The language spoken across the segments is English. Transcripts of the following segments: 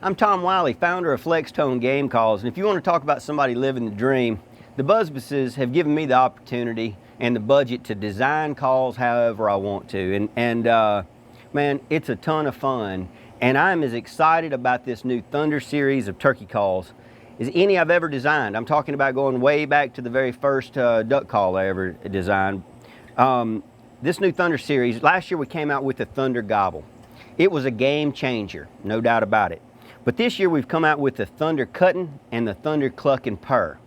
I'm Tom Wiley, founder of Flextone Game Calls, and if you want to talk about somebody living the dream, the Buzzbuses have given me the opportunity and the budget to design calls however I want to, man, it's a ton of fun, and I'm as excited about this new Thunder series of turkey calls as any I've ever designed. I'm talking about going way back to the very first duck call I ever designed. This new Thunder series, last year we came out with the Thunder Gobble. It was a game changer, no doubt about it. But this year we've come out with the Thunder Cutting and the Thunder Cluck and Purr.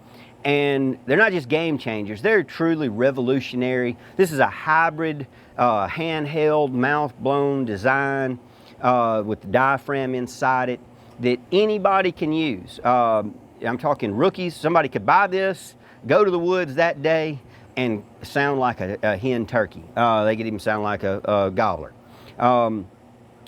And they're not just game changers, they're truly revolutionary. This is a hybrid, handheld, mouth-blown design with the diaphragm inside it that anybody can use. I'm talking rookies. Somebody could buy this, go to the woods that day, and sound like a hen turkey. They could even sound like a gobbler.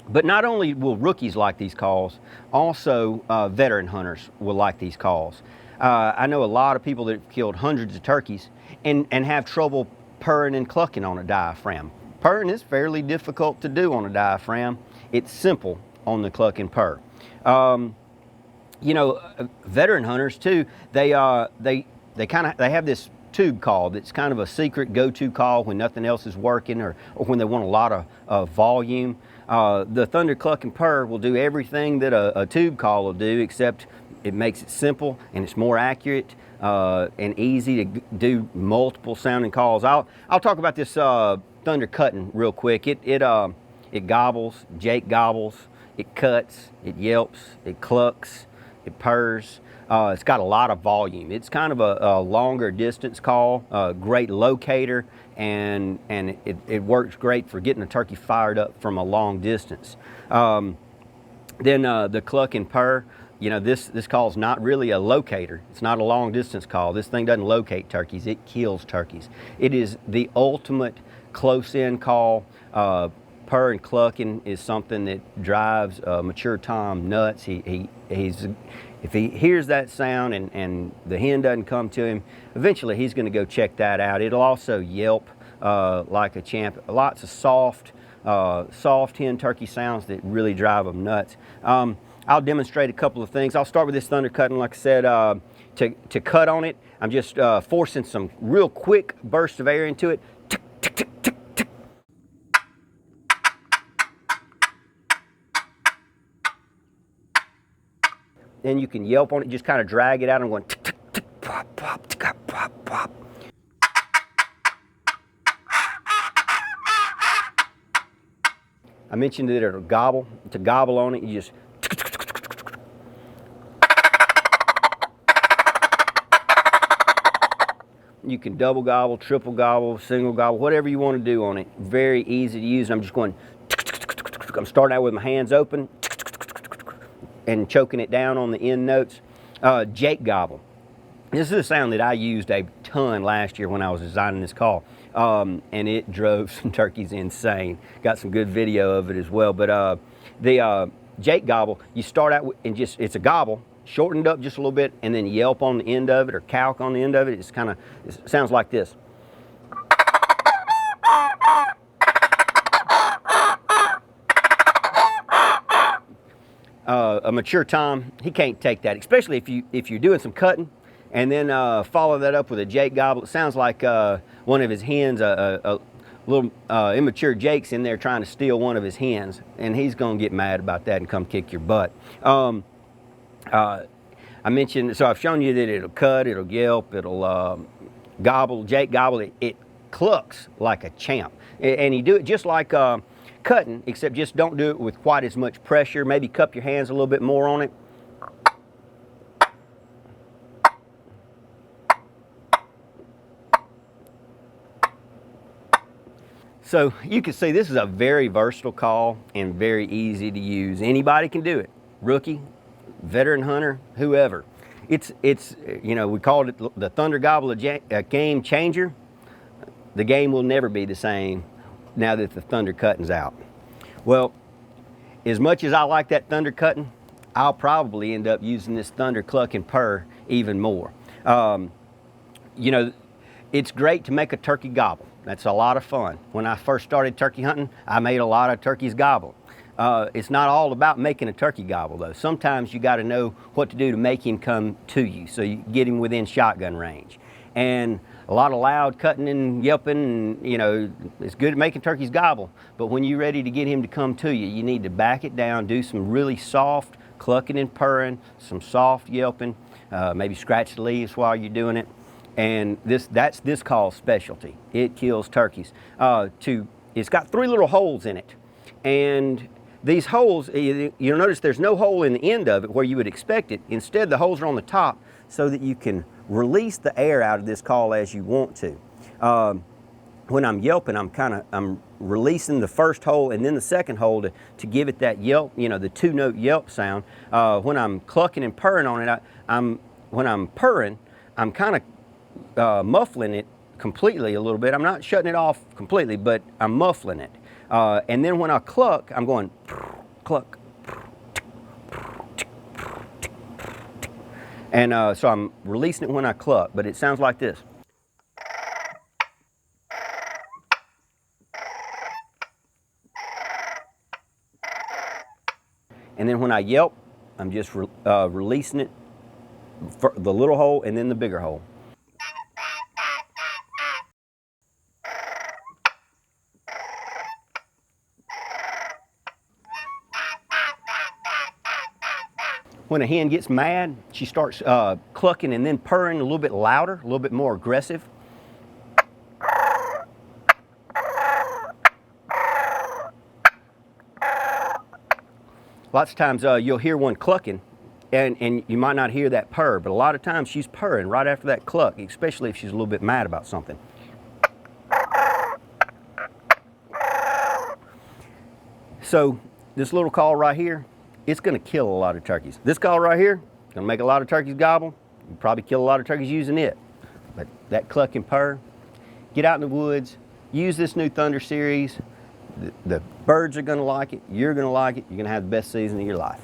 But not only will rookies like these calls, also veteran hunters will like these calls. I know a lot of people that have killed hundreds of turkeys and have trouble purring and clucking on a diaphragm. Purring is fairly difficult to do on a diaphragm. It's simple on the cluck and purr. You know, veteran hunters too, they have this tube call that's kind of a secret go-to call when nothing else is working or when they want a lot of volume. The Thunder Cluck and Purr will do everything that a tube call will do, except it makes it simple and it's more accurate and easy to do multiple sounding calls. I'll talk about this Thunder Cutting real quick. It gobbles, Jake gobbles, it cuts, it yelps, it clucks, it purrs. It's got a lot of volume. It's kind of a longer distance call, great locator, and it works great for getting a turkey fired up from a long distance. Then the Cluck and Purr, you know, this call is not really a locator. It's not a long distance call. This thing doesn't locate turkeys, it kills turkeys. It is the ultimate close in call. Purr and clucking is something that drives a mature Tom nuts. If he hears that sound and the hen doesn't come to him, eventually he's going to go check that out. It'll also yelp like a champ. Lots of soft hen turkey sounds that really drive them nuts. I'll demonstrate a couple of things. I'll start with this Thunder Cutting, like I said. To cut on it, I'm just forcing some real quick bursts of air into it. Tick, tick, tick, tick, tick. Then you can yelp on it, just kind of drag it out and going tick, tick, tick, pop, pop, tick, pop, pop. I mentioned that it'll gobble. To gobble on it, you just you can double gobble, triple gobble, single gobble, whatever you want to do on it. Very easy to use. I'm just going, I'm starting out with my hands open and choking it down on the end notes. Jake gobble. This is a sound that I used a ton last year when I was designing this call. And it drove some turkeys insane. Got some good video of it as well. But the Jake gobble, you start out with, and just, it's a gobble, shortened up just a little bit, and then yelp on the end of it or calc on the end of it. It's kind of, it sounds like this. A mature Tom, he can't take that, especially if you're doing some cutting and then follow that up with a Jake gobble. It sounds like one of his hens, a little immature Jake's in there trying to steal one of his hens, and he's gonna get mad about that and come kick your butt. I mentioned, so I've shown you that it'll cut, it'll yelp, it'll gobble, Jake gobble. It clucks like a champ, and you do it just like cutting, except just don't do it with quite as much pressure. Maybe cup your hands a little bit more on it. So you can see this is a very versatile call and very easy to use. Anybody can do it. Rookie, veteran hunter, whoever. It's you know, we called it the Thunder Gobble, a game changer. The game will never be the same now that the Thunder Cutting's out. Well, as much as I like that Thunder Cutting, I'll probably end up using this Thunder Cluck and Purr even more. You know, it's great to make a turkey gobble. That's a lot of fun. When I first started turkey hunting, I made a lot of turkeys gobble. It's not all about making a turkey gobble though. Sometimes you got to know what to do to make him come to you, so you get him within shotgun range. And a lot of loud cutting and yelping, and, you know, it's good at making turkeys gobble, but when you're ready to get him to come to you, you need to back it down, do some really soft clucking and purring, some soft yelping, maybe scratch the leaves while you're doing it. And that's this call's specialty. It kills turkeys. It's got 3 little holes in it, and these holes, you'll notice there's no hole in the end of it where you would expect it. Instead, the holes are on the top so that you can release the air out of this call as you want to. When I'm yelping, I'm releasing the first hole and then the second hole to give it that yelp, you know, the 2-note yelp sound. When I'm clucking and purring on it, when I'm purring, I'm kind of muffling it completely a little bit. I'm not shutting it off completely, but I'm muffling it. And then when I cluck, I'm going cluck. And so I'm releasing it when I cluck, but it sounds like this. And then when I yelp, I'm just releasing it, the little hole and then the bigger hole. When a hen gets mad, she starts clucking and then purring a little bit louder, a little bit more aggressive. Lots of times you'll hear one clucking and you might not hear that purr, but a lot of times she's purring right after that cluck, especially if she's a little bit mad about something. So this little call right here, it's going to kill a lot of turkeys. This call right here, going to make a lot of turkeys gobble. You probably kill a lot of turkeys using it. But that cluck and purr, get out in the woods, use this new Thunder series. The birds are going to like it, you're going to like it, you're going to have the best season of your life.